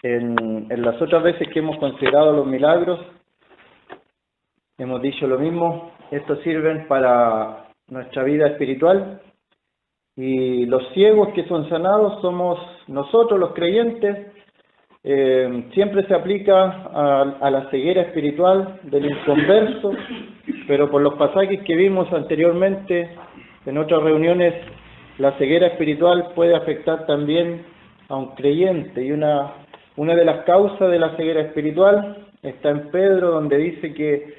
En las otras veces que hemos considerado los milagros, hemos dicho lo mismo. Estos sirven para nuestra vida espiritual, y los ciegos que son sanados somos nosotros, los creyentes. Siempre se aplica a la ceguera espiritual del inconverso, pero por los pasajes que vimos anteriormente en otras reuniones, la ceguera espiritual puede afectar también a un creyente, y una de las causas de la ceguera espiritual está en Pedro, donde dice que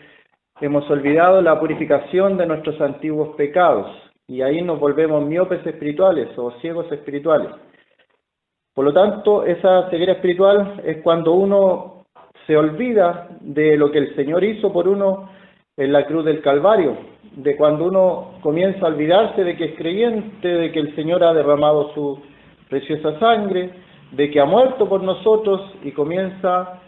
hemos olvidado la purificación de nuestros antiguos pecados, y ahí nos volvemos miopes espirituales o ciegos espirituales. Por lo tanto, esa ceguera espiritual es cuando uno se olvida de lo que el Señor hizo por uno en la cruz del Calvario, de cuando uno comienza a olvidarse de que es creyente, de que el Señor ha derramado su preciosa sangre, de que ha muerto por nosotros, y comienza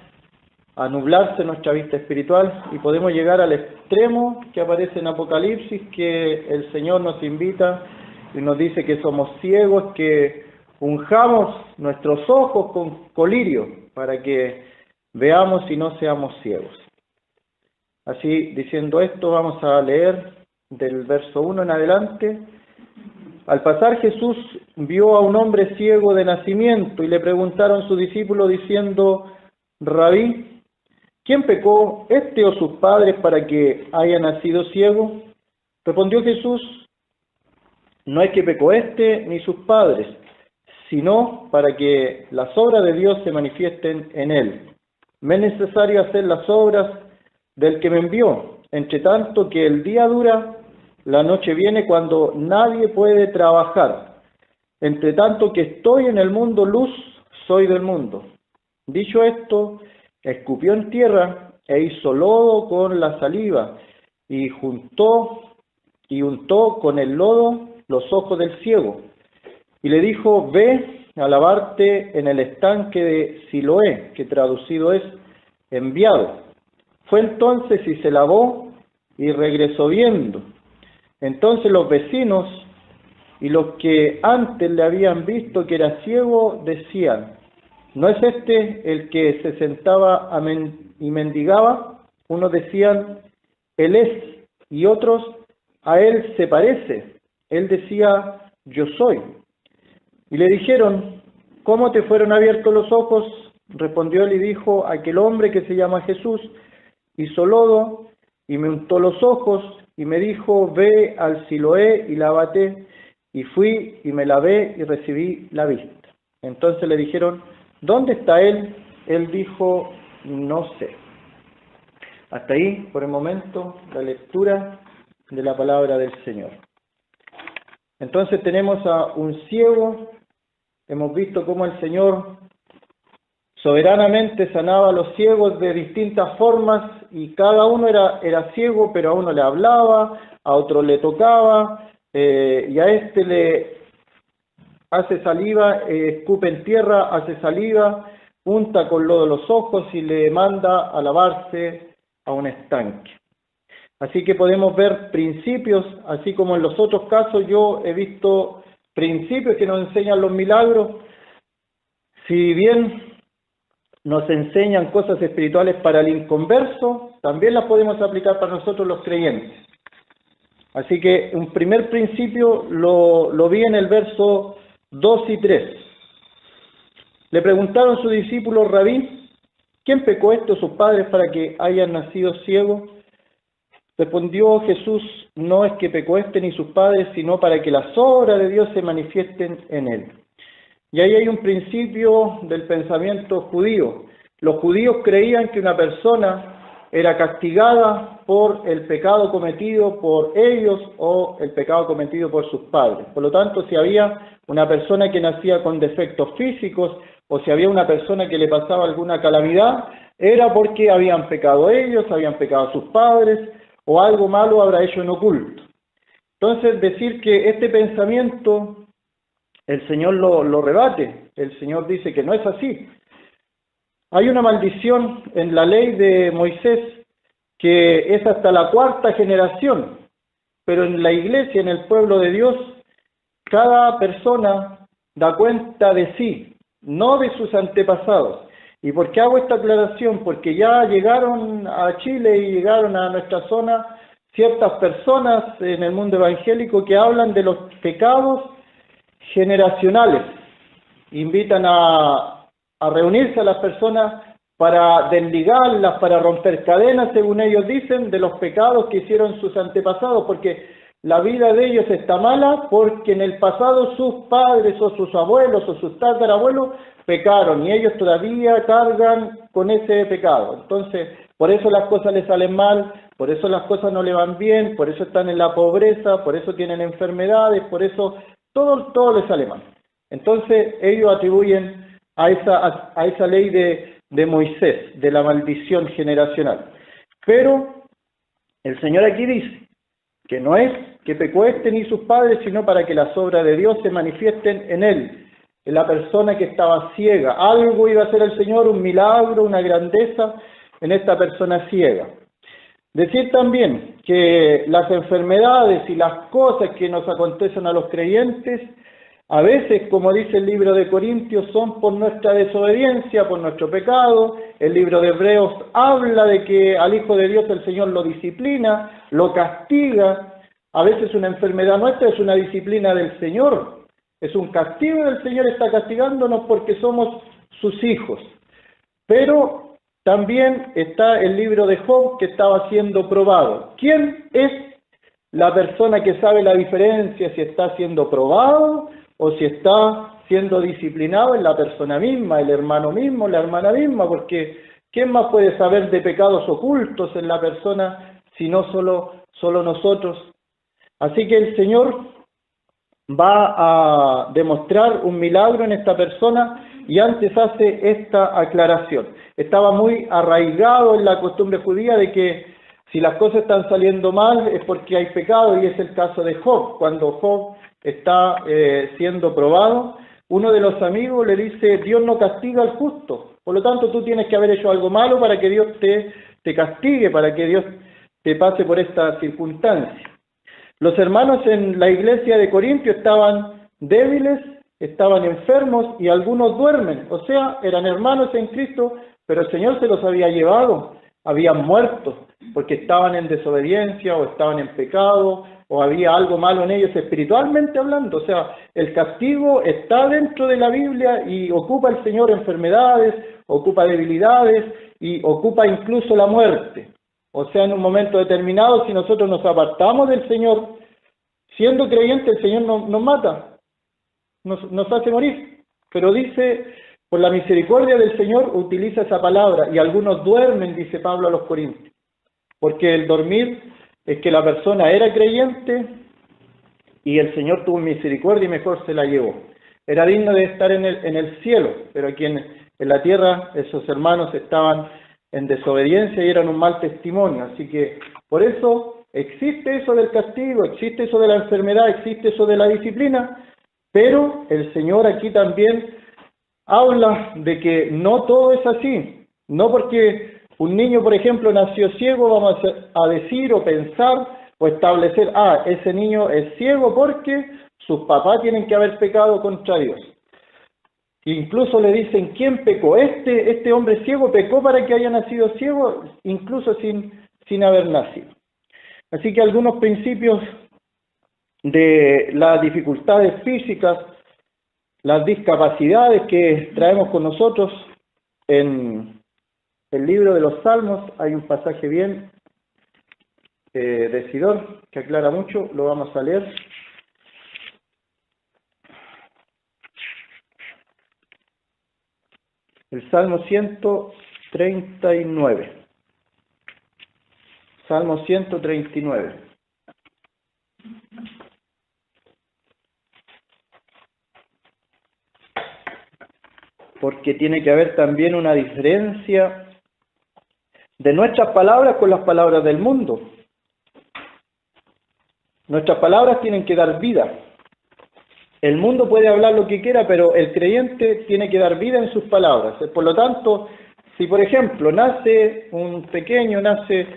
a nublarse nuestra vista espiritual, y podemos llegar al extremo que aparece en Apocalipsis, que el Señor nos invita y nos dice que somos ciegos, que unjamos nuestros ojos con colirio para que veamos y no seamos ciegos. Así, diciendo esto, vamos a leer del verso 1 en adelante. Al pasar Jesús vio a un hombre ciego de nacimiento, y le preguntaron sus discípulos diciendo: Rabí, ¿quién pecó, este o sus padres, para que haya nacido ciego? Respondió Jesús: no es que pecó este ni sus padres, sino para que las obras de Dios se manifiesten en él. Me es necesario hacer las obras del que me envió, entre tanto que el día dura, la noche viene cuando nadie puede trabajar. Entre tanto que estoy en el mundo, luz soy del mundo. Dicho esto, escupió en tierra e hizo lodo con la saliva, y untó con el lodo los ojos del ciego. Y le dijo: ve a lavarte en el estanque de Siloé, que traducido es enviado. Fue entonces y se lavó, y regresó viendo. Entonces los vecinos y los que antes le habían visto que era ciego decían: ¿no es este el que se sentaba y mendigaba? Unos decían: él es, y otros: a él se parece. Él decía: yo soy. Y le dijeron: ¿cómo te fueron abiertos los ojos? Respondió él y dijo: aquel hombre que se llama Jesús hizo lodo y me untó los ojos, y me dijo: ve al Siloé y lávate. Y fui y me lavé y recibí la vista. Entonces le dijeron: ¿dónde está él? Él dijo: no sé. Hasta ahí, por el momento, la lectura de la palabra del Señor. Entonces tenemos a un ciego. Hemos visto cómo el Señor soberanamente sanaba a los ciegos de distintas formas, y cada uno era ciego, pero a uno le hablaba, a otro le tocaba, y a este le hace saliva, escupe en tierra, hace saliva, unta con lodo los ojos y le manda a lavarse a un estanque. Así que podemos ver principios, así como en los otros casos yo he visto principios que nos enseñan los milagros. Si bien nos enseñan cosas espirituales para el inconverso, también las podemos aplicar para nosotros los creyentes. Así que un primer principio lo vi en el verso 2 y 3. Le preguntaron sus discípulos: Rabí, ¿quién pecó, este o sus padres, para que hayan nacido ciegos? Respondió Jesús: no es que pecó este ni sus padres, sino para que las obras de Dios se manifiesten en él. Y ahí hay un principio del pensamiento judío. Los judíos creían que una persona era castigada por el pecado cometido por ellos o el pecado cometido por sus padres. Por lo tanto, si había una persona que nacía con defectos físicos, o si había una persona que le pasaba alguna calamidad, era porque habían pecado ellos, habían pecado sus padres, o algo malo habrá hecho en oculto. Entonces, decir que este pensamiento el Señor lo rebate. El Señor dice que no es así. Hay una maldición en la ley de Moisés que es hasta la 4ª generación, pero en la iglesia, en el pueblo de Dios, cada persona da cuenta de sí. no de sus antepasados. ¿Y por qué hago esta aclaración? Porque ya llegaron a Chile y llegaron a nuestra zona ciertas personas en el mundo evangélico que hablan de los pecados generacionales. Invitan a reunirse a las personas para desligarlas, para romper cadenas, según ellos dicen, de los pecados que hicieron sus antepasados, porque la vida de ellos está mala porque en el pasado sus padres o sus abuelos o sus tatarabuelos pecaron y ellos todavía cargan con ese pecado. Entonces, por eso las cosas les salen mal, por eso las cosas no le van bien, por eso están en la pobreza, por eso tienen enfermedades, por eso todo les sale mal. Entonces, ellos atribuyen a esa ley de Moisés, de la maldición generacional. Pero el Señor aquí dice que no es que pecó este ni sus padres, sino para que las obras de Dios se manifiesten en él, en la persona que estaba ciega. Algo iba a hacer el Señor, un milagro, una grandeza en esta persona ciega. Decir también que las enfermedades y las cosas que nos acontecen a los creyentes, a veces, como dice el libro de Corintios, son por nuestra desobediencia, por nuestro pecado. El libro de Hebreos habla de que al Hijo de Dios el Señor lo disciplina, lo castiga. A veces una enfermedad nuestra es una disciplina del Señor. Es un castigo del Señor, está castigándonos porque somos sus hijos. Pero también está el libro de Job que estaba siendo probado. ¿Quién es la persona que sabe la diferencia si está siendo probado o si está siendo disciplinado? En la persona misma, el hermano mismo, la hermana misma, porque ¿quién más puede saber de pecados ocultos en la persona si no solo nosotros? Así que el Señor va a demostrar un milagro en esta persona y antes hace esta aclaración. Estaba muy arraigado en la costumbre judía de que si las cosas están saliendo mal es porque hay pecado, y es el caso de Job. Cuando Job está siendo probado, uno de los amigos le dice: Dios no castiga al justo, por lo tanto tú tienes que haber hecho algo malo para que Dios te castigue, para que Dios te pase por esta circunstancia. Los hermanos en la iglesia de Corintio estaban débiles, estaban enfermos y algunos duermen, o sea, eran hermanos en Cristo, pero el Señor se los había llevado, habían muerto, porque estaban en desobediencia o estaban en pecado, o había algo malo en ellos espiritualmente hablando. O sea, el castigo está dentro de la Biblia y ocupa el Señor enfermedades, ocupa debilidades y ocupa incluso la muerte. O sea, en un momento determinado, si nosotros nos apartamos del Señor, siendo creyentes, el Señor nos mata, nos hace morir. Pero dice, por la misericordia del Señor, utiliza esa palabra, y algunos duermen, dice Pablo a los Corintios, porque el dormir es que la persona era creyente y el Señor tuvo misericordia y mejor se la llevó. Era digno de estar en el cielo, pero aquí en la tierra esos hermanos estaban en desobediencia y eran un mal testimonio. Así que por eso existe eso del castigo, existe eso de la enfermedad, existe eso de la disciplina, pero el Señor aquí también habla de que no todo es así. No porque un niño, por ejemplo, nació ciego, vamos a decir o pensar o establecer: ese niño es ciego porque sus papás tienen que haber pecado contra Dios. Incluso le dicen: ¿quién pecó? Este hombre ciego pecó para que haya nacido ciego, incluso sin haber nacido. Así que algunos principios de las dificultades físicas, las discapacidades que traemos con nosotros. En el libro de los Salmos hay un pasaje bien decidor que aclara mucho, lo vamos a leer. El Salmo 139. Salmo 139. Porque tiene que haber también una diferencia de nuestras palabras con las palabras del mundo. Nuestras palabras tienen que dar vida. El mundo puede hablar lo que quiera, pero el creyente tiene que dar vida en sus palabras. Por lo tanto, si por ejemplo nace un pequeño, nace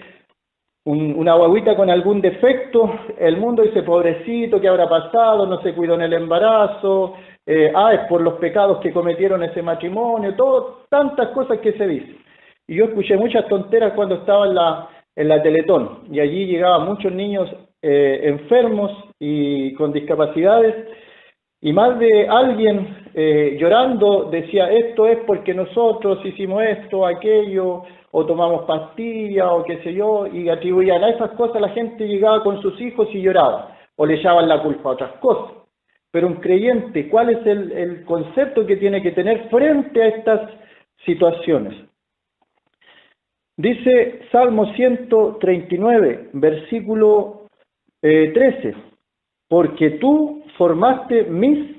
una guaguita con algún defecto, el mundo dice: pobrecito, ¿qué habrá pasado? No se cuidó en el embarazo, es por los pecados que cometieron ese matrimonio, tantas cosas que se dicen. Y yo escuché muchas tonteras cuando estaba en la Teletón, y allí llegaban muchos niños enfermos y con discapacidades, y más de alguien llorando decía, esto es porque nosotros hicimos esto, aquello, o tomamos pastillas, o qué sé yo, y atribuían a esas cosas. La gente llegaba con sus hijos y lloraba, o le echaban la culpa a otras cosas. Pero un creyente, ¿cuál es el concepto que tiene que tener frente a estas situaciones? Dice Salmo 139, versículo 13, porque tú formaste mis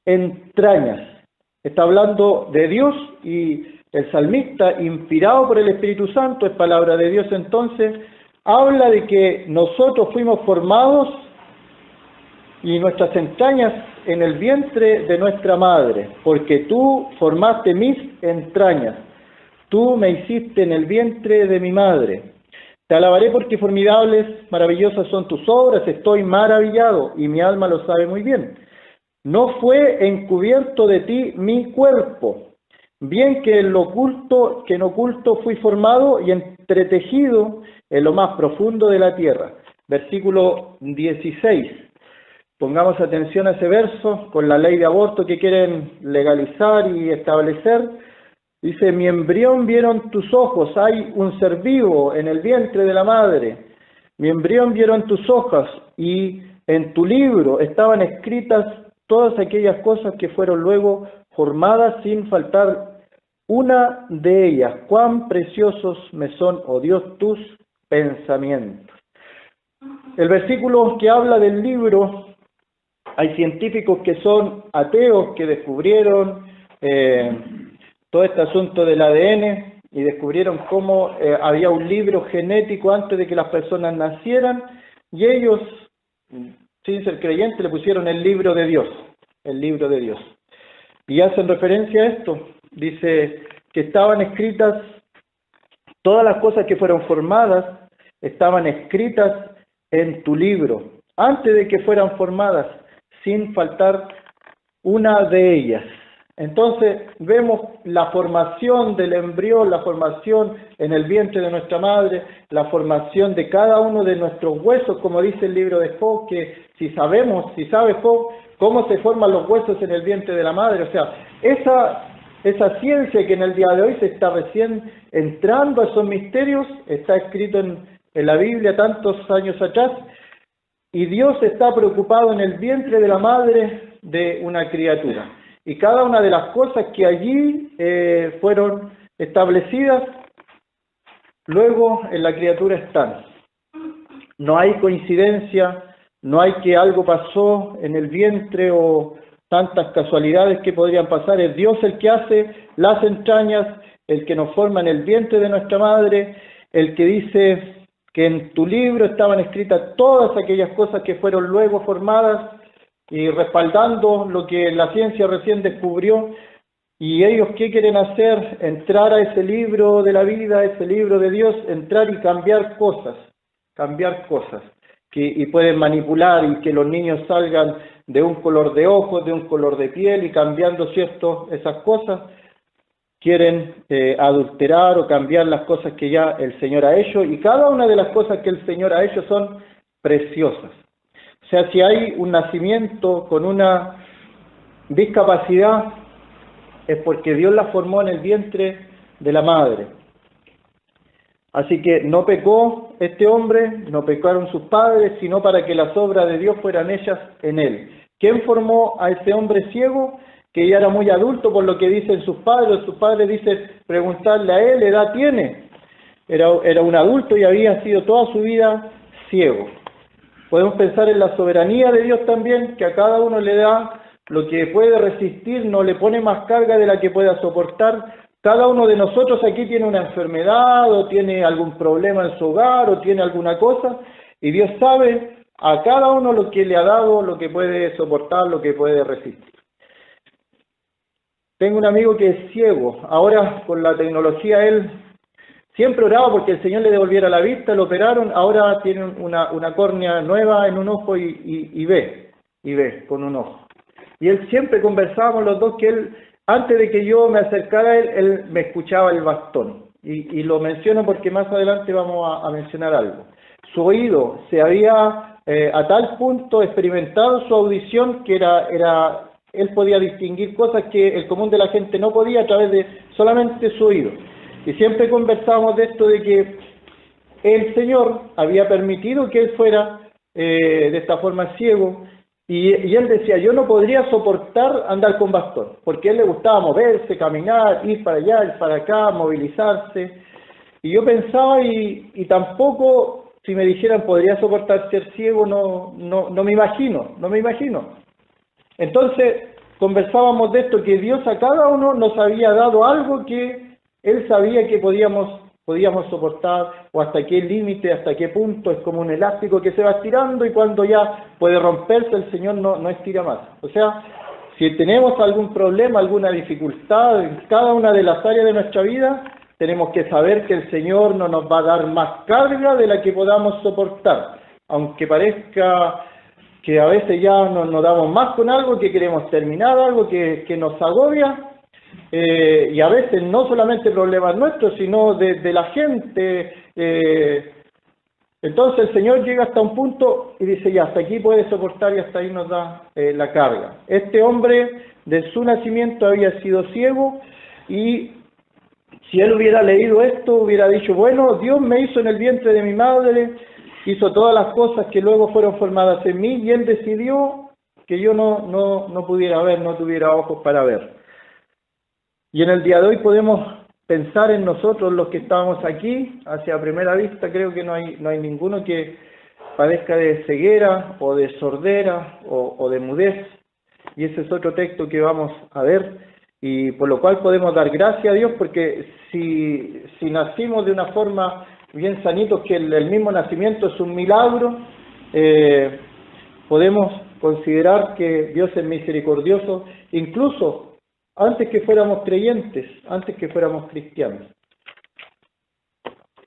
entrañas. Está hablando de Dios, y el salmista, inspirado por el Espíritu Santo, es palabra de Dios entonces, habla de que nosotros fuimos formados y nuestras entrañas en el vientre de nuestra madre, porque tú formaste mis entrañas, tú me hiciste en el vientre de mi madre. Te alabaré porque formidables, maravillosas son tus obras, estoy maravillado y mi alma lo sabe muy bien. No fue encubierto de ti mi cuerpo, bien que en oculto fui formado y entretejido en lo más profundo de la tierra. Versículo 16. Pongamos atención a ese verso, con la ley de aborto que quieren legalizar y establecer. Dice, mi embrión vieron tus ojos, hay un ser vivo en el vientre de la madre. Mi embrión vieron tus ojos, y en tu libro estaban escritas todas aquellas cosas que fueron luego formadas sin faltar una de ellas. Cuán preciosos me son, oh Dios, tus pensamientos. El versículo que habla del libro, hay científicos que son ateos que descubrieron todo este asunto del ADN y descubrieron cómo había un libro genético antes de que las personas nacieran, y ellos, sin ser creyentes, le pusieron el libro de Dios, el libro de Dios. Y hacen referencia a esto, dice que estaban escritas, todas las cosas que fueron formadas, estaban escritas en tu libro, antes de que fueran formadas, sin faltar una de ellas. Entonces vemos la formación del embrión, la formación en el vientre de nuestra madre, la formación de cada uno de nuestros huesos, como dice el libro de Job, que si sabe Job cómo se forman los huesos en el vientre de la madre, o sea, esa ciencia que en el día de hoy se está recién entrando a esos misterios, está escrito en la Biblia tantos años atrás, y Dios está preocupado en el vientre de la madre de una criatura. Y cada una de las cosas que allí fueron establecidas, luego en la criatura están. No hay coincidencia, no hay que algo pasó en el vientre o tantas casualidades que podrían pasar. Es Dios el que hace las entrañas, el que nos forma en el vientre de nuestra madre, el que dice que en tu libro estaban escritas todas aquellas cosas que fueron luego formadas, y respaldando lo que la ciencia recién descubrió. ¿Y ellos qué quieren hacer? Entrar a ese libro de la vida, a ese libro de Dios, entrar y cambiar cosas, y pueden manipular y que los niños salgan de un color de ojos, de un color de piel, y cambiando, ¿cierto?, esas cosas. Quieren adulterar o cambiar las cosas que ya el Señor ha hecho, y cada una de las cosas que el Señor ha hecho son preciosas. O sea, si hay un nacimiento con una discapacidad, es porque Dios la formó en el vientre de la madre. Así que no pecó este hombre, no pecaron sus padres, sino para que las obras de Dios fueran hechas en él. ¿Quién formó a ese hombre ciego? Que ya era muy adulto, por lo que dicen sus padres. Sus padres dicen, preguntarle a él, ¿qué edad tiene? Era un adulto y había sido toda su vida ciego. Podemos pensar en la soberanía de Dios también, que a cada uno le da lo que puede resistir, no le pone más carga de la que pueda soportar. Cada uno de nosotros aquí tiene una enfermedad, o tiene algún problema en su hogar, o tiene alguna cosa, y Dios sabe a cada uno lo que le ha dado, lo que puede soportar, lo que puede resistir. Tengo un amigo que es ciego. Ahora con la tecnología él siempre oraba porque el Señor le devolviera la vista, lo operaron, ahora tiene una córnea nueva en un ojo y ve con un ojo. Y él siempre conversábamos los dos que él, antes de que yo me acercara a él, él me escuchaba el bastón. Y lo menciono porque más adelante vamos a mencionar algo. Su oído se había a tal punto experimentado su audición que él podía distinguir cosas que el común de la gente no podía a través de solamente su oído. Y siempre conversábamos de esto de que el Señor había permitido que él fuera de esta forma ciego, y él decía, yo no podría soportar andar con bastón, porque a él le gustaba moverse, caminar, ir para allá, ir para acá, movilizarse, y yo pensaba, y tampoco, si me dijeran, podría soportar ser ciego, no me imagino. Entonces, conversábamos de esto, que Dios a cada uno nos había dado algo que él sabía que podíamos soportar, o hasta qué límite, hasta qué punto. Es como un elástico que se va estirando y cuando ya puede romperse, el Señor no estira más. O sea, si tenemos algún problema, alguna dificultad en cada una de las áreas de nuestra vida, tenemos que saber que el Señor no nos va a dar más carga de la que podamos soportar, aunque parezca que a veces ya nos damos más con algo, que queremos terminar algo que nos agobia. Y a veces no solamente problemas nuestros, sino de la gente. Entonces el Señor llega hasta un punto y dice, ya, hasta aquí puede soportar, y hasta ahí nos da la carga. Este hombre de su nacimiento había sido ciego, y si él hubiera leído esto, hubiera dicho, bueno, Dios me hizo en el vientre de mi madre, hizo todas las cosas que luego fueron formadas en mí, y él decidió que yo no pudiera ver, no tuviera ojos para ver. Y en el día de hoy podemos pensar en nosotros, los que estamos aquí, hacia primera vista creo que no hay ninguno que padezca de ceguera o de sordera o de mudez, y ese es otro texto que vamos a ver, y por lo cual podemos dar gracias a Dios, porque si nacimos de una forma bien sanitos, que el mismo nacimiento es un milagro, podemos considerar que Dios es misericordioso, incluso antes que fuéramos creyentes, antes que fuéramos cristianos.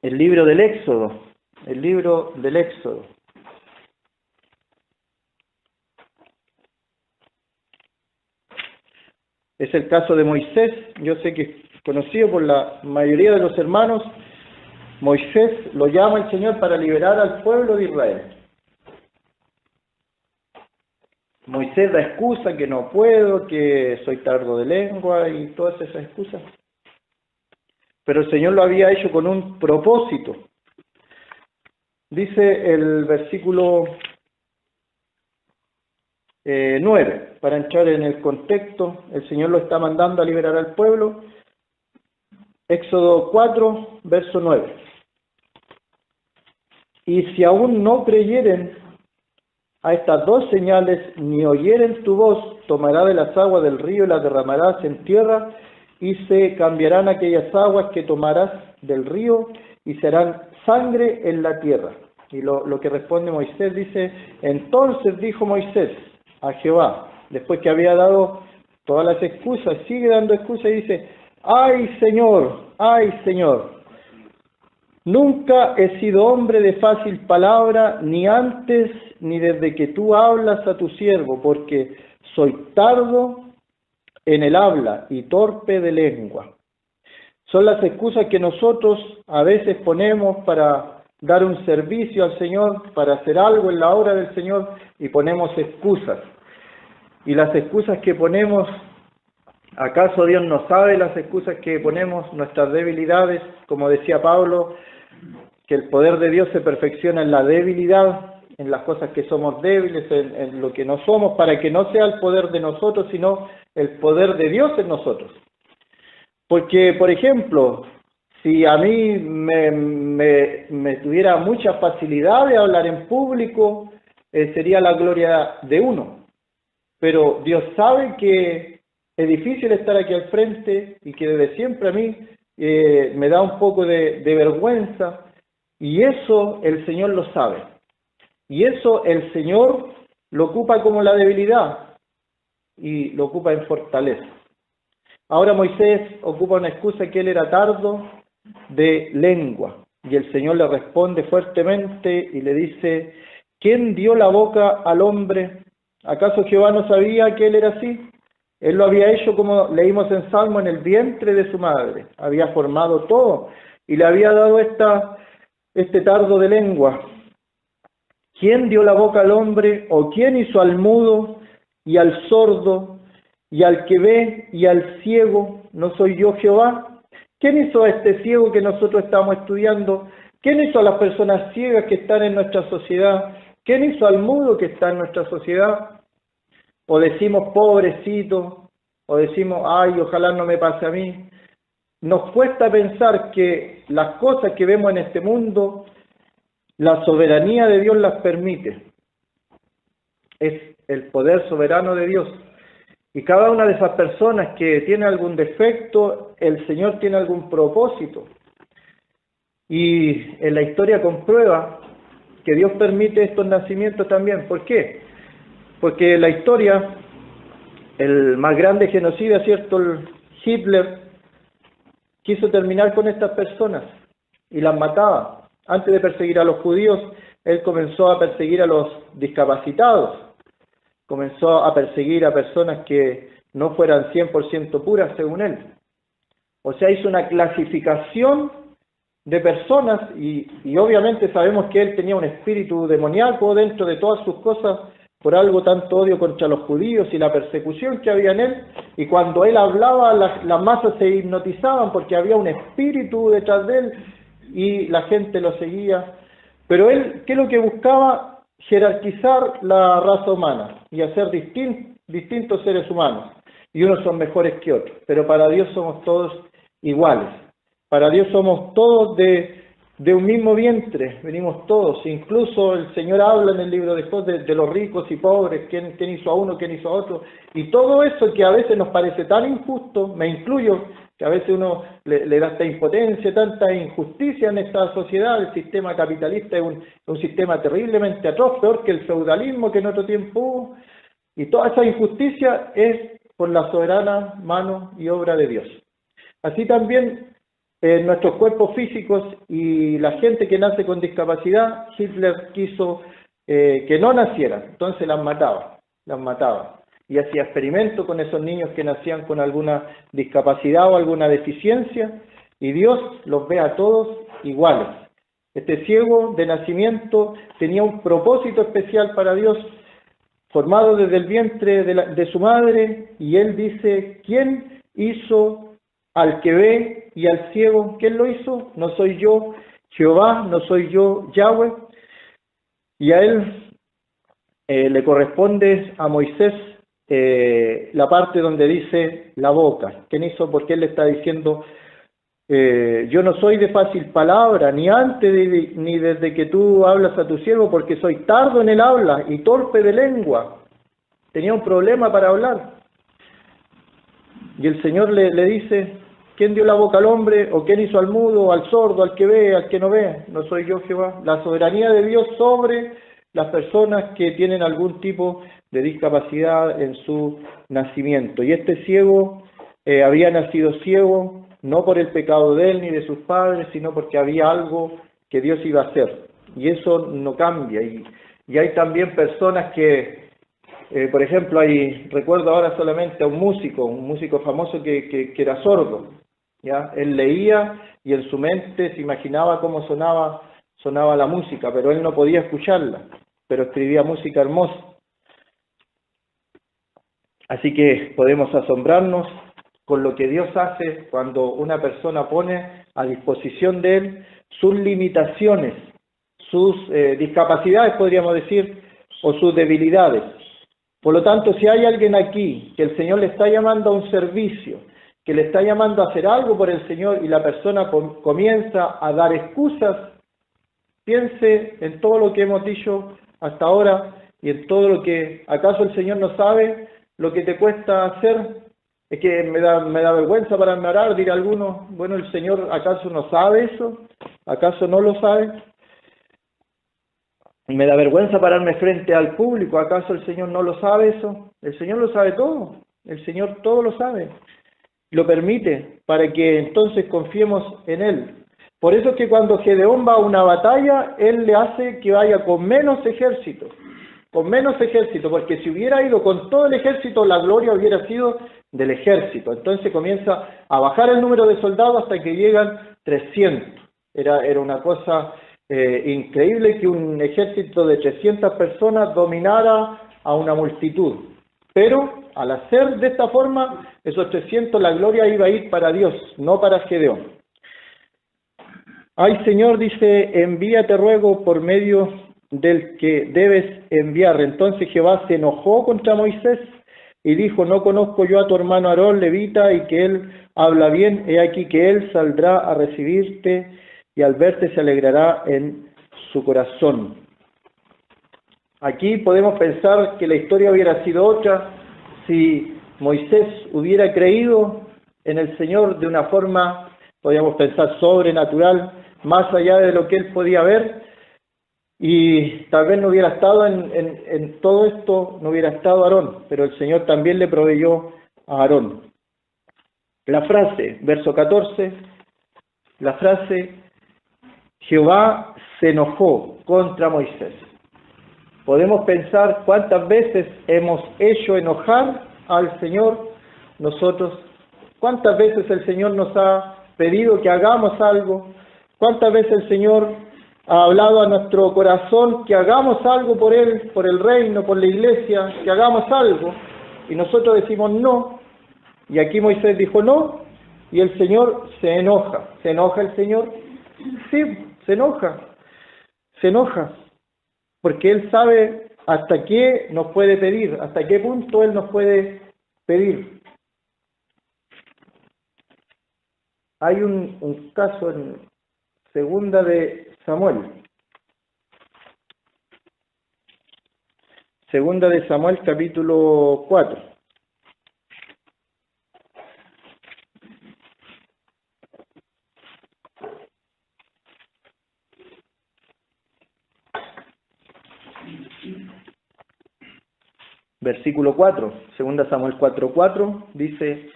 El libro del Éxodo. Es el caso de Moisés. Yo sé que es conocido por la mayoría de los hermanos. Moisés lo llama el Señor para liberar al pueblo de Israel. Moisés da excusa que no puedo, que soy tardo de lengua y todas esas excusas. Pero el Señor lo había hecho con un propósito. Dice el versículo 9, para entrar en el contexto, el Señor lo está mandando a liberar al pueblo. Éxodo 4, verso 9. Y si aún no creyeren a estas dos señales, ni oyeren tu voz, tomará de las aguas del río y las derramarás en tierra, y se cambiarán aquellas aguas que tomarás del río, y serán sangre en la tierra. Y lo que responde Moisés dice, entonces dijo Moisés a Jehová, después que había dado todas las excusas, sigue dando excusas y dice, ay Señor, nunca he sido hombre de fácil palabra, ni antes ni desde que tú hablas a tu siervo, porque soy tardo en el habla y torpe de lengua. Son las excusas que nosotros a veces ponemos para dar un servicio al Señor, para hacer algo en la obra del Señor, y ponemos excusas. Y las excusas que ponemos, ¿acaso Dios no sabe las excusas que ponemos, nuestras debilidades? Como decía Pablo, que el poder de Dios se perfecciona en la debilidad, en las cosas que somos débiles, en lo que no somos, para que no sea el poder de nosotros, sino el poder de Dios en nosotros. Porque, por ejemplo, si a mí me tuviera mucha facilidad de hablar en público, sería la gloria de uno. Pero Dios sabe que es difícil estar aquí al frente, y que desde siempre a mí me da un poco de vergüenza, y eso el Señor lo sabe. Y eso el Señor lo ocupa como la debilidad, y lo ocupa en fortaleza. Ahora Moisés ocupa una excusa, que él era tardo de lengua, y el Señor le responde fuertemente y le dice, ¿quién dio la boca al hombre? ¿Acaso Jehová no sabía que él era así? Él lo había hecho, como leímos en Salmo, en el vientre de su madre. Había formado todo y le había dado este tardo de lengua. ¿Quién dio la boca al hombre, o quién hizo al mudo y al sordo y al que ve y al ciego? ¿No soy yo Jehová? ¿Quién hizo a este ciego que nosotros estamos estudiando? ¿Quién hizo a las personas ciegas que están en nuestra sociedad? ¿Quién hizo al mudo que está en nuestra sociedad? O decimos pobrecito, o decimos ay, ojalá no me pase a mí. Nos cuesta pensar que las cosas que vemos en este mundo, la soberanía de Dios las permite. Es el poder soberano de Dios. Y cada una de esas personas que tiene algún defecto, el Señor tiene algún propósito. Y en la historia comprueba que Dios permite estos nacimientos también. ¿Por qué? Porque en la historia, el más grande genocida, ¿cierto? El Hitler quiso terminar con estas personas y las mataba. Antes de perseguir a los judíos, él comenzó a perseguir a los discapacitados. Comenzó a perseguir a personas que no fueran 100% puras según él. O sea, hizo una clasificación de personas y obviamente sabemos que él tenía un espíritu demoníaco dentro de todas sus cosas, por algo tanto odio contra los judíos y la persecución que había en él, y cuando él hablaba las masas se hipnotizaban porque había un espíritu detrás de él y la gente lo seguía. Pero él, ¿qué es lo que buscaba? Jerarquizar la raza humana y hacer distintos seres humanos, y unos son mejores que otros, pero para Dios somos todos iguales. Para Dios somos todos de un mismo vientre, venimos todos. Incluso el Señor habla en el libro de Job de los ricos y pobres, quién hizo a uno, quién hizo a otro. Y todo eso que a veces nos parece tan injusto, me incluyo, que a veces uno le da esta impotencia, tanta injusticia en esta sociedad. El sistema capitalista es un sistema terriblemente atroz, peor que el feudalismo que en otro tiempo hubo. Y toda esa injusticia es por la soberana mano y obra de Dios. Así también nuestros cuerpos físicos y la gente que nace con discapacidad, Hitler quiso que no nacieran, entonces las mataba. Y hacía experimentos con esos niños que nacían con alguna discapacidad o alguna deficiencia, y Dios los ve a todos iguales. Este ciego de nacimiento tenía un propósito especial para Dios, formado desde el vientre de su madre, y él dice, ¿quién hizo al que ve y al ciego? ¿Quién lo hizo? No soy yo Jehová, no soy yo Yahweh. Y a él le corresponde a Moisés la parte donde dice la boca. ¿Quién hizo? Porque él le está diciendo, yo no soy de fácil palabra, ni antes ni desde que tú hablas a tu siervo, porque soy tardo en el habla y torpe de lengua. Tenía un problema para hablar. Y el Señor le dice, ¿quién dio la boca al hombre? ¿O quién hizo al mudo, al sordo, al que ve, al que no ve? No soy yo Jehová. La soberanía de Dios sobre las personas que tienen algún tipo de discapacidad en su nacimiento. Y este ciego había nacido ciego, no por el pecado de él ni de sus padres, sino porque había algo que Dios iba a hacer. Y eso no cambia. Y hay también personas que por ejemplo, recuerdo ahora solamente a un músico famoso que era sordo, ¿ya? Él leía y en su mente se imaginaba cómo sonaba la música, pero él no podía escucharla, pero escribía música hermosa. Así que podemos asombrarnos con lo que Dios hace cuando una persona pone a disposición de él sus limitaciones, sus discapacidades, podríamos decir, o sus debilidades. Por lo tanto, si hay alguien aquí que el Señor le está llamando a un servicio, que le está llamando a hacer algo por el Señor y la persona comienza a dar excusas, piense en todo lo que hemos dicho hasta ahora y en todo lo que, ¿acaso el Señor no sabe lo que te cuesta hacer? Es que me da vergüenza para orar, dirá alguno, bueno, ¿el Señor acaso no sabe eso? ¿Acaso no lo sabe? Me da vergüenza pararme frente al público, ¿acaso el Señor no lo sabe eso? El Señor lo sabe todo, el Señor todo lo sabe, lo permite para que entonces confiemos en Él. Por eso es que cuando Gedeón va a una batalla, Él le hace que vaya con menos ejército, con menos ejército, porque si hubiera ido con todo el ejército, la gloria hubiera sido del ejército. Entonces comienza a bajar el número de soldados hasta que llegan 300. Era una cosa increíble que un ejército de 300 personas dominara a una multitud. Pero al hacer de esta forma, esos 300, la gloria iba a ir para Dios, no para Gedeón. Ay, Señor, dice, envíate ruego por medio del que debes enviar. Entonces Jehová se enojó contra Moisés y dijo, no conozco yo a tu hermano Aarón, levita, y que él habla bien, he aquí que él saldrá a recibirte y al verte se alegrará en su corazón. Aquí podemos pensar que la historia hubiera sido otra si Moisés hubiera creído en el Señor de una forma, podríamos pensar, sobrenatural, más allá de lo que él podía ver, y tal vez no hubiera estado en todo esto, no hubiera estado Aarón, pero el Señor también le proveyó a Aarón. La frase, verso 14, la frase, Jehová se enojó contra Moisés. Podemos pensar cuántas veces hemos hecho enojar al Señor nosotros, cuántas veces el Señor nos ha pedido que hagamos algo, cuántas veces el Señor ha hablado a nuestro corazón que hagamos algo por Él, por el reino, por la iglesia, que hagamos algo, y nosotros decimos no, y aquí Moisés dijo no, y el Señor se enoja. ¿Se enoja el Señor? Sí, se enoja, porque Él sabe hasta qué nos puede pedir, hasta qué punto Él nos puede pedir. Hay un caso en Segunda de Samuel. Segunda de Samuel, capítulo 4. Versículo 4. Segunda Samuel 4:4 dice,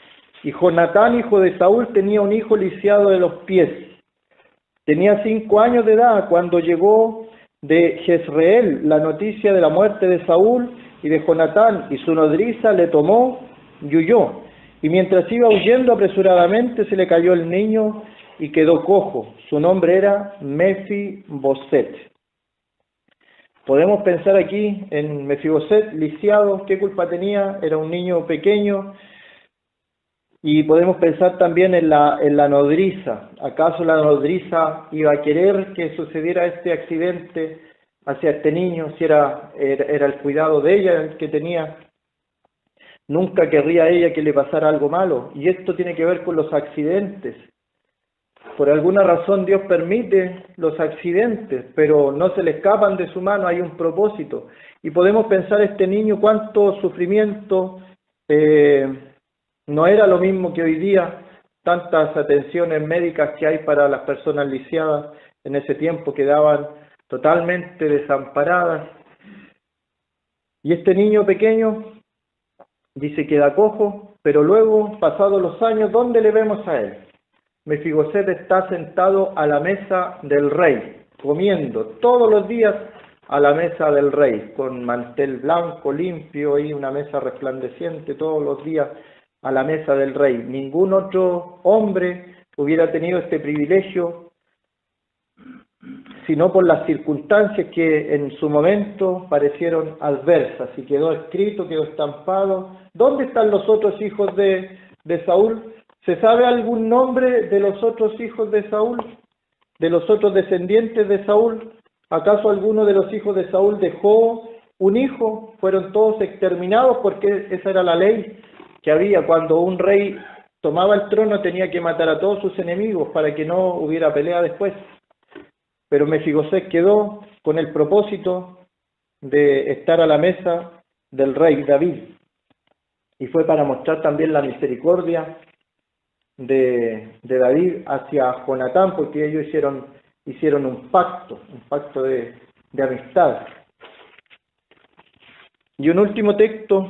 y Jonatán, hijo de Saúl, tenía un hijo lisiado de los pies. Tenía 5 años de edad cuando llegó de Jezreel la noticia de la muerte de Saúl y de Jonatán, y su nodriza le tomó y huyó. Y mientras iba huyendo apresuradamente se le cayó el niño y quedó cojo. Su nombre era Mefiboset. Podemos pensar aquí en Mefiboset, lisiado, ¿qué culpa tenía? Era un niño pequeño. Y podemos pensar también en la nodriza. ¿Acaso la nodriza iba a querer que sucediera este accidente hacia este niño? Si era el cuidado de ella el que tenía. Nunca querría ella que le pasara algo malo. Y esto tiene que ver con los accidentes. Por alguna razón Dios permite los accidentes, pero no se le escapan de su mano, hay un propósito. Y podemos pensar este niño cuánto sufrimiento. No era lo mismo que hoy día, tantas atenciones médicas que hay para las personas lisiadas en ese tiempo quedaban totalmente desamparadas. Y este niño pequeño dice que da cojo, pero luego, pasados los años, ¿dónde le vemos a él? Mefiboset está sentado a la mesa del rey, comiendo todos los días a la mesa del rey, con mantel blanco, limpio y una mesa resplandeciente todos los días a la mesa del rey. Ningún otro hombre hubiera tenido este privilegio, sino por las circunstancias que en su momento parecieron adversas, y quedó escrito, quedó estampado. ¿Dónde están los otros hijos de Saúl? ¿Se sabe algún nombre de los otros hijos de Saúl? ¿De los otros descendientes de Saúl? ¿Acaso alguno de los hijos de Saúl dejó un hijo? ¿Fueron todos exterminados? Porque esa era la ley que había. Cuando un rey tomaba el trono tenía que matar a todos sus enemigos para que no hubiera pelea después. Pero Mefiboset quedó con el propósito de estar a la mesa del rey David. Y fue para mostrar también la misericordia de David hacia Jonatán, porque ellos hicieron un pacto de amistad. Y un último texto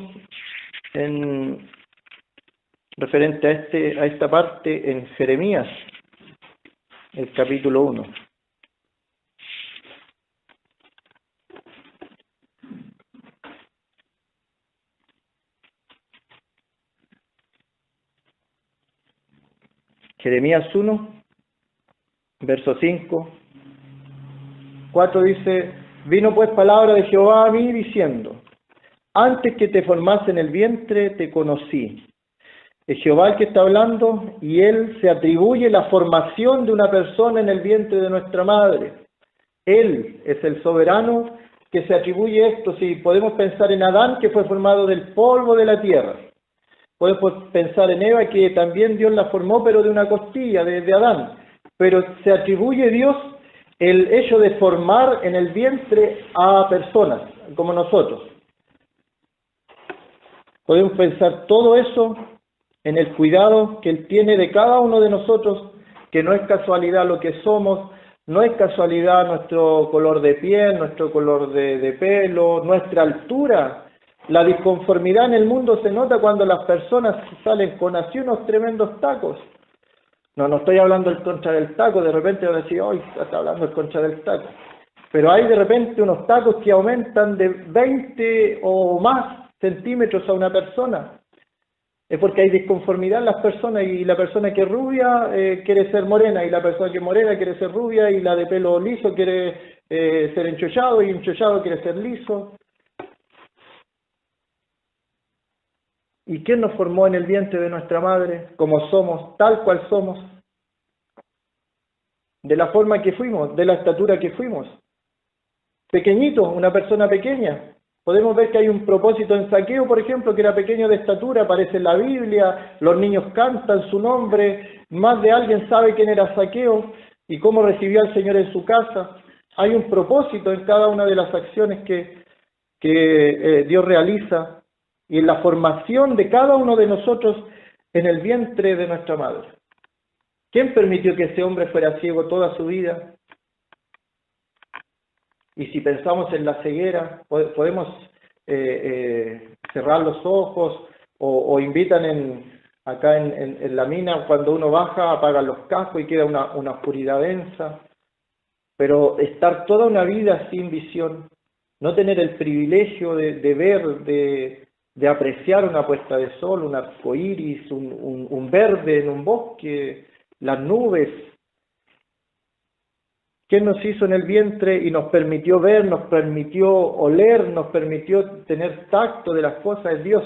referente a esta parte en Jeremías, el capítulo 1. Jeremías 1, verso 5, 4 dice: vino pues palabra de Jehová a mí diciendo: antes que te formase en el vientre te conocí. Es Jehová el que está hablando, y Él se atribuye la formación de una persona en el vientre de nuestra madre. Él es el soberano que se atribuye esto. Si podemos pensar en Adán, que fue formado del polvo de la tierra. Podemos pensar en Eva, que también Dios la formó, pero de una costilla, de Adán. Pero se atribuye Dios el hecho de formar en el vientre a personas, como nosotros. Podemos pensar todo eso en el cuidado que Él tiene de cada uno de nosotros, que no es casualidad lo que somos, no es casualidad nuestro color de piel, nuestro color de pelo, nuestra altura. La disconformidad en el mundo se nota cuando las personas salen con así unos tremendos tacos. No estoy hablando en contra del taco, de repente van a decir: hoy está hablando en contra del taco. Pero hay de repente unos tacos que aumentan de 20 o más centímetros a una persona. Es porque hay disconformidad en las personas, y la persona que es rubia quiere ser morena, y la persona que es morena quiere ser rubia, y la de pelo liso quiere ser enchollado, y enchollado quiere ser liso. ¿Y quién nos formó en el vientre de nuestra madre? Como somos, tal cual somos, de la forma que fuimos, de la estatura que fuimos. Pequeñito, una persona pequeña. Podemos ver que hay un propósito en Zaqueo, por ejemplo, que era pequeño de estatura, aparece en la Biblia, los niños cantan su nombre, más de alguien sabe quién era Zaqueo y cómo recibió al Señor en su casa. Hay un propósito en cada una de las acciones que Dios realiza, y en la formación de cada uno de nosotros en el vientre de nuestra madre. ¿Quién permitió que ese hombre fuera ciego toda su vida? Y si pensamos en la ceguera, podemos cerrar los ojos, o invitan acá en la mina, cuando uno baja, apagan los cascos y queda una oscuridad densa. Pero estar toda una vida sin visión, no tener el privilegio de ver, de apreciar una puesta de sol, un arco iris, un verde en un bosque, las nubes. ¿Quién nos hizo en el vientre y nos permitió ver, nos permitió oler, nos permitió tener tacto de las cosas? Es Dios.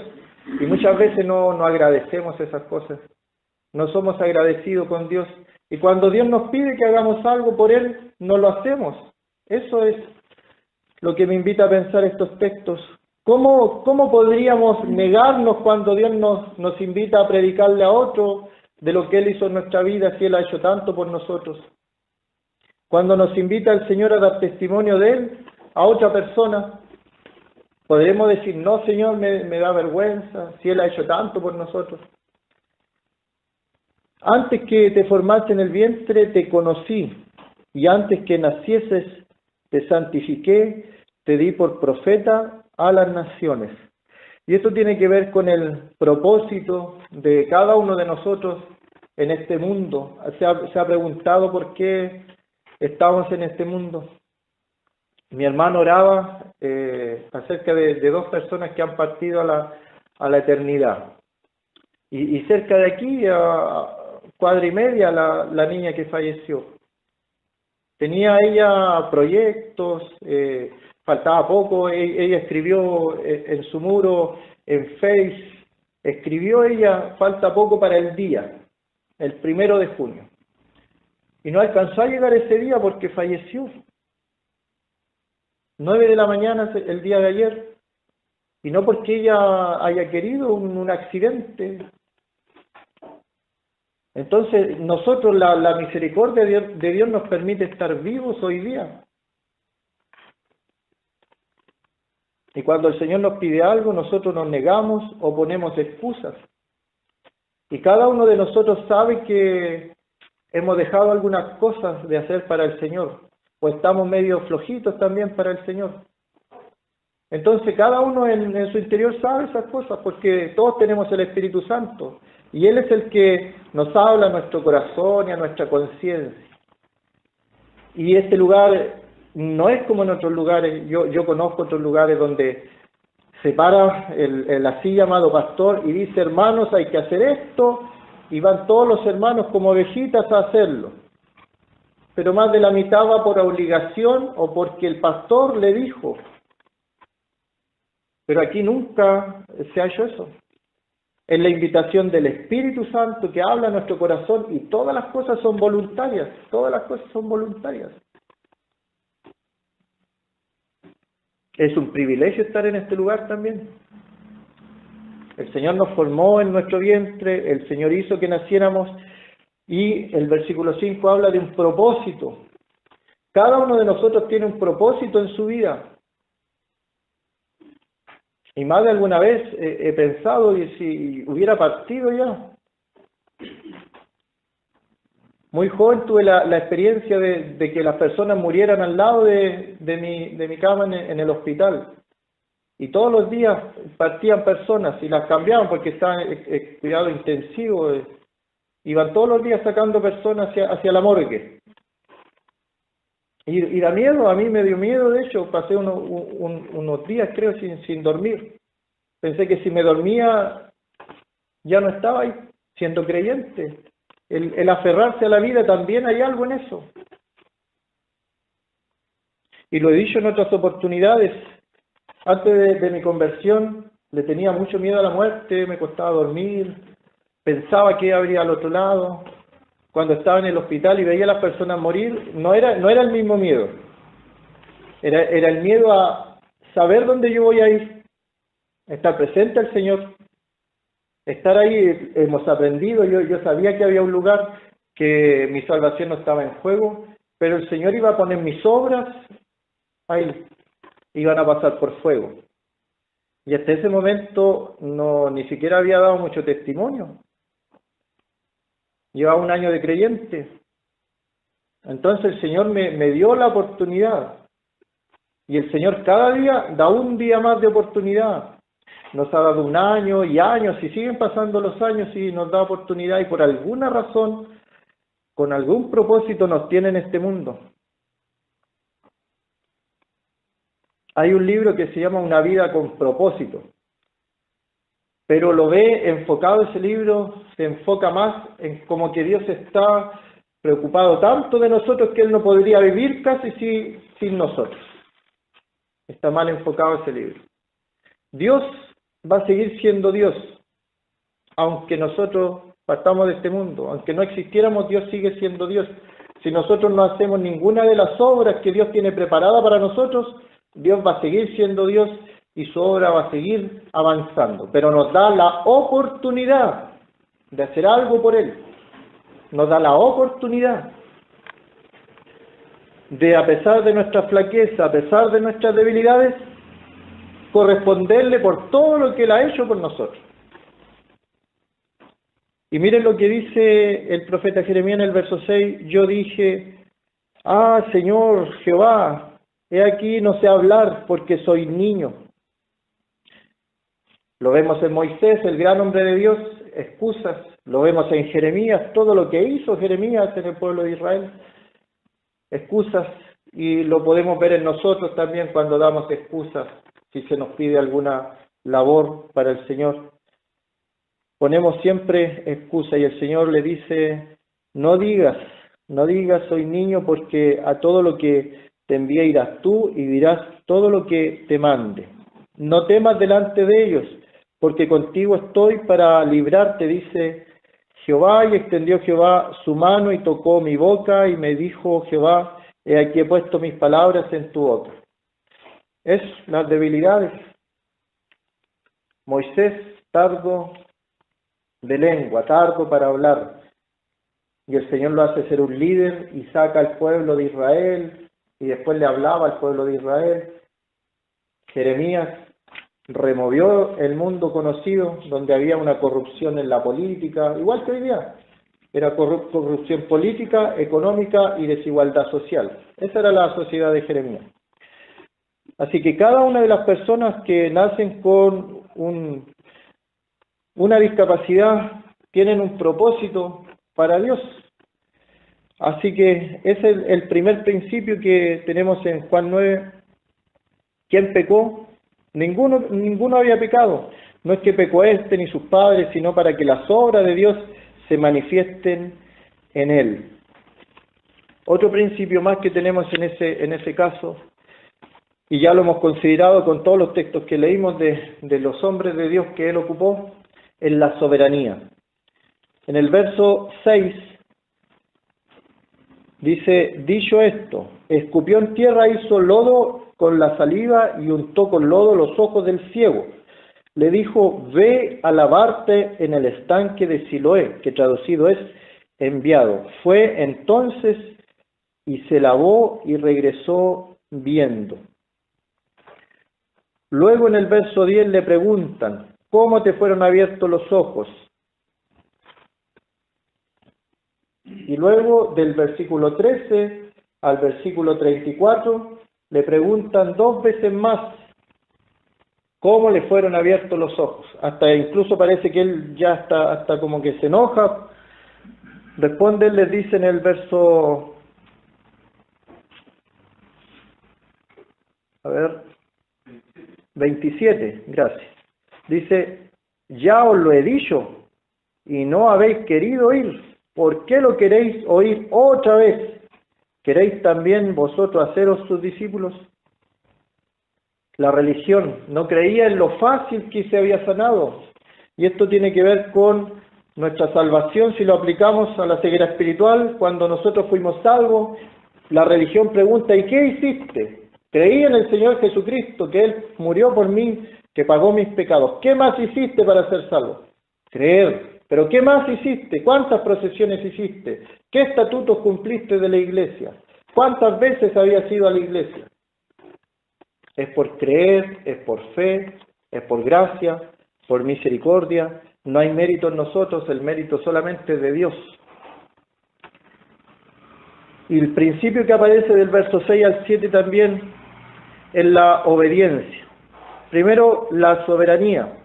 Y muchas veces no agradecemos esas cosas. No somos agradecidos con Dios. Y cuando Dios nos pide que hagamos algo por Él, no lo hacemos. Eso es lo que me invita a pensar estos textos. ¿Cómo podríamos negarnos cuando Dios nos invita a predicarle a otro de lo que Él hizo en nuestra vida, si Él ha hecho tanto por nosotros? Cuando nos invita el Señor a dar testimonio de Él a otra persona, ¿podremos decir: no, Señor, me da vergüenza, si Él ha hecho tanto por nosotros? Antes que te formase en el vientre te conocí, y antes que nacieses te santifiqué, te di por profeta a las naciones. Y esto tiene que ver con el propósito de cada uno de nosotros en este mundo. Se ha preguntado por qué estamos en este mundo. Mi hermano oraba acerca de dos personas que han partido a la eternidad. Y cerca de aquí, a cuadra y media, la niña que falleció. Tenía ella proyectos, faltaba poco, ella escribió en su muro, en Face, escribió ella: falta poco para el día, el 1 de junio. Y no alcanzó a llegar ese día porque falleció. 9 de la mañana el día de ayer. Y no porque ella haya querido un accidente. Entonces, nosotros, la misericordia de Dios nos permite estar vivos hoy día. Y cuando el Señor nos pide algo, nosotros nos negamos o ponemos excusas. Y cada uno de nosotros sabe que hemos dejado algunas cosas de hacer para el Señor, o estamos medio flojitos también para el Señor. Entonces cada uno en su interior sabe esas cosas, porque todos tenemos el Espíritu Santo, y Él es el que nos habla a nuestro corazón y a nuestra conciencia. Y este lugar no es como en otros lugares. Yo conozco otros lugares donde se para el así llamado pastor y dice: hermanos, hay que hacer esto, y van todos los hermanos como ovejitas a hacerlo. Pero más de la mitad va por obligación o porque el pastor le dijo. Pero aquí nunca se ha hecho eso. Es la invitación del Espíritu Santo que habla a nuestro corazón y todas las cosas son voluntarias. Todas las cosas son voluntarias. Es un privilegio estar en este lugar también. El Señor nos formó en nuestro vientre, el Señor hizo que naciéramos y el versículo 5 habla de un propósito. Cada uno de nosotros tiene un propósito en su vida. Y más de alguna vez he pensado, y si hubiera partido ya. Muy joven tuve la experiencia de que las personas murieran al lado de mi cama en el hospital. Y todos los días partían personas y las cambiaban porque estaban en cuidado intensivo. Iban todos los días sacando personas hacia la morgue. Y da miedo, a mí me dio miedo, de hecho, pasé unos días, creo, sin dormir. Pensé que si me dormía, ya no estaba ahí, siendo creyente. El aferrarse a la vida, también hay algo en eso. Y lo he dicho en otras oportunidades, antes de mi conversión, le tenía mucho miedo a la muerte, me costaba dormir, pensaba que habría al otro lado. Cuando estaba en el hospital y veía a las personas morir, no era el mismo miedo. Era el miedo a saber dónde yo voy a ir, estar presente al Señor, estar ahí. Hemos aprendido, yo sabía que había un lugar, que mi salvación no estaba en juego, pero el Señor iba a poner mis obras ahí, iban a pasar por fuego. Y hasta ese momento ni siquiera había dado mucho testimonio. Llevaba un año de creyente. Entonces el Señor me dio la oportunidad. Y el Señor cada día da un día más de oportunidad. Nos ha dado un año y años, y siguen pasando los años y nos da oportunidad, y por alguna razón, con algún propósito nos tiene en este mundo. Hay un libro que se llama Una vida con propósito. Pero lo ve enfocado ese libro, se enfoca más en como que Dios está preocupado tanto de nosotros que Él no podría vivir casi sin nosotros. Está mal enfocado ese libro. Dios va a seguir siendo Dios, aunque nosotros partamos de este mundo, aunque no existiéramos, Dios sigue siendo Dios. Si nosotros no hacemos ninguna de las obras que Dios tiene preparada para nosotros, Dios va a seguir siendo Dios y su obra va a seguir avanzando, pero nos da la oportunidad de hacer algo por Él. Nos da la oportunidad de, a pesar de nuestra flaqueza, a pesar de nuestras debilidades, corresponderle por todo lo que Él ha hecho por nosotros. Y miren lo que dice el profeta Jeremías en el verso 6, yo dije, Señor Jehová, he aquí no sé hablar porque soy niño. Lo vemos en Moisés, el gran hombre de Dios, excusas. Lo vemos en Jeremías, todo lo que hizo Jeremías en el pueblo de Israel, excusas. Y lo podemos ver en nosotros también cuando damos excusas, si se nos pide alguna labor para el Señor. Ponemos siempre excusa y el Señor le dice, no digas soy niño, porque a todo lo que te envíe irás tú y dirás todo lo que te mande. No temas delante de ellos, porque contigo estoy para librarte, dice Jehová. Y extendió Jehová su mano y tocó mi boca, y me dijo Jehová, he aquí he puesto mis palabras en tu boca. Es las debilidades. Moisés, tardo de lengua, tardo para hablar, y el Señor lo hace ser un líder y saca al pueblo de Israel, y después le hablaba al pueblo de Israel. Jeremías removió el mundo conocido donde había una corrupción en la política, igual que hoy día. Era corrupción política, económica y desigualdad social. Esa era la sociedad de Jeremías. Así que cada una de las personas que nacen con una discapacidad tienen un propósito para Dios. Así que ese es el primer principio que tenemos en Juan 9. ¿Quién pecó? Ninguno había pecado. No es que pecó ni sus padres, sino para que las obras de Dios se manifiesten en Él. Otro principio más que tenemos en ese caso, y ya lo hemos considerado con todos los textos que leímos de los hombres de Dios que Él ocupó, es la soberanía. En el verso 6 dice, dicho esto, escupió en tierra, hizo lodo con la saliva y untó con lodo los ojos del ciego. Le dijo, ve a lavarte en el estanque de Siloé, que traducido es enviado. Fue entonces y se lavó y regresó viendo. Luego en el verso 10 le preguntan, ¿cómo te fueron abiertos los ojos? Y luego del versículo 13 al versículo 34 le preguntan 2 veces más cómo le fueron abiertos los ojos. Hasta incluso parece que él ya está hasta como que se enoja. Responde, él les dice en el verso 27, gracias. Dice, ya os lo he dicho y no habéis querido oír. ¿Por qué lo queréis oír otra vez? ¿Queréis también vosotros haceros sus discípulos? La religión no creía en lo fácil que se había sanado. Y esto tiene que ver con nuestra salvación. Si lo aplicamos a la ceguera espiritual, cuando nosotros fuimos salvos, la religión pregunta, ¿y qué hiciste? Creí en el Señor Jesucristo, que Él murió por mí, que pagó mis pecados. ¿Qué más hiciste para ser salvo? Creer. ¿Pero qué más hiciste? ¿Cuántas procesiones hiciste? ¿Qué estatutos cumpliste de la iglesia? ¿Cuántas veces habías ido a la iglesia? Es por creer, es por fe, es por gracia, por misericordia. No hay mérito en nosotros, el mérito solamente es de Dios. Y el principio que aparece del verso 6 al 7 también es la obediencia. Primero, la soberanía.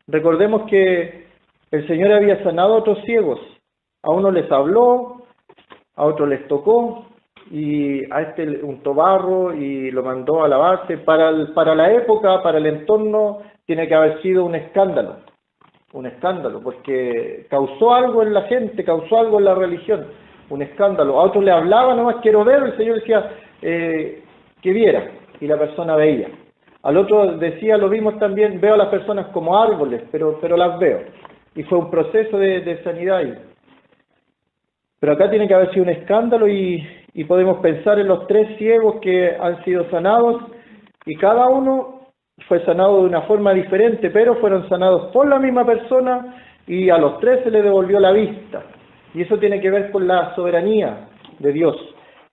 Recordemos que el Señor había sanado a otros ciegos. A uno les habló, a otro les tocó, y a este untó barro y lo mandó a lavarse. Para la época, para el entorno, tiene que haber sido un escándalo, porque causó algo en la gente, causó algo en la religión, un escándalo. A otro le hablaba, nomás quiero ver, el Señor decía que viera, y la persona veía. Al otro decía, lo vimos también, veo a las personas como árboles, pero las veo. Y fue un proceso de sanidad ahí. Pero acá tiene que haber sido un escándalo y podemos pensar en los 3 ciegos que han sido sanados y cada uno fue sanado de una forma diferente, pero fueron sanados por la misma persona y a los 3 se les devolvió la vista. Y eso tiene que ver con la soberanía de Dios.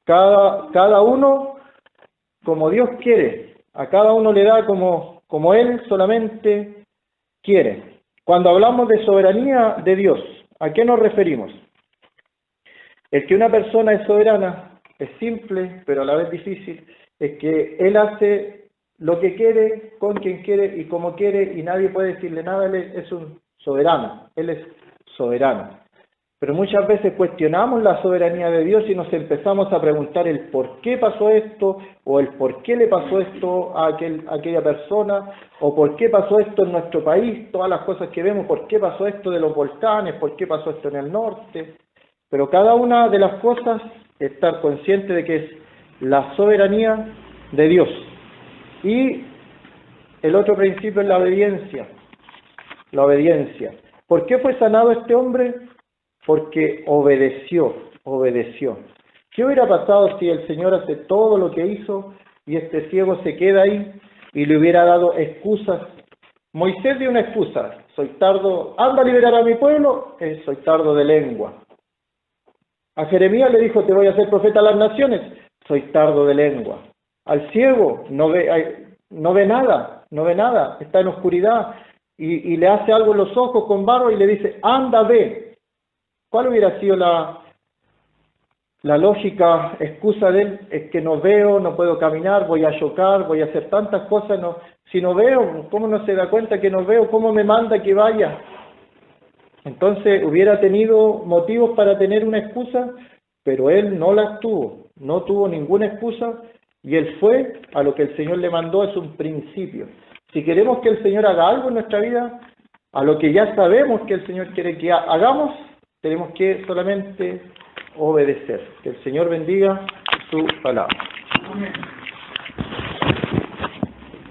Cada uno como Dios quiere, a cada uno le da como Él solamente quiere. Cuando hablamos de soberanía de Dios, ¿a qué nos referimos? El que una persona es soberana es simple, pero a la vez difícil, es que Él hace lo que quiere, con quien quiere y como quiere, y nadie puede decirle nada. Él es un soberano, Él es soberano. Pero muchas veces cuestionamos la soberanía de Dios y nos empezamos a preguntar el por qué pasó esto, o el por qué le pasó esto a aquella persona, o por qué pasó esto en nuestro país, todas las cosas que vemos, por qué pasó esto de los volcanes, por qué pasó esto en el norte. Pero cada una de las cosas, estar consciente de que es la soberanía de Dios. Y el otro principio es la obediencia. La obediencia. ¿Por qué fue sanado este hombre? Porque obedeció. ¿Qué hubiera pasado si el Señor hace todo lo que hizo y este ciego se queda ahí y le hubiera dado excusas? Moisés dio una excusa: soy tardo, anda a liberar a mi pueblo, soy tardo de lengua. A Jeremías le dijo, te voy a hacer profeta a las naciones, soy tardo de lengua. Al ciego no ve nada, está en oscuridad, y le hace algo en los ojos con barro y le dice, anda, ve. ¿Cuál hubiera sido la lógica excusa de él? Es que no veo, no puedo caminar, voy a chocar, voy a hacer tantas cosas. Si no veo, ¿cómo no se da cuenta que no veo? ¿Cómo me manda que vaya? Entonces hubiera tenido motivos para tener una excusa, pero él no las tuvo, no tuvo ninguna excusa, y él fue a lo que el Señor le mandó. Es un principio. Si queremos que el Señor haga algo en nuestra vida, a lo que ya sabemos que el Señor quiere que hagamos, tenemos que solamente obedecer. Que el Señor bendiga su palabra. Amén.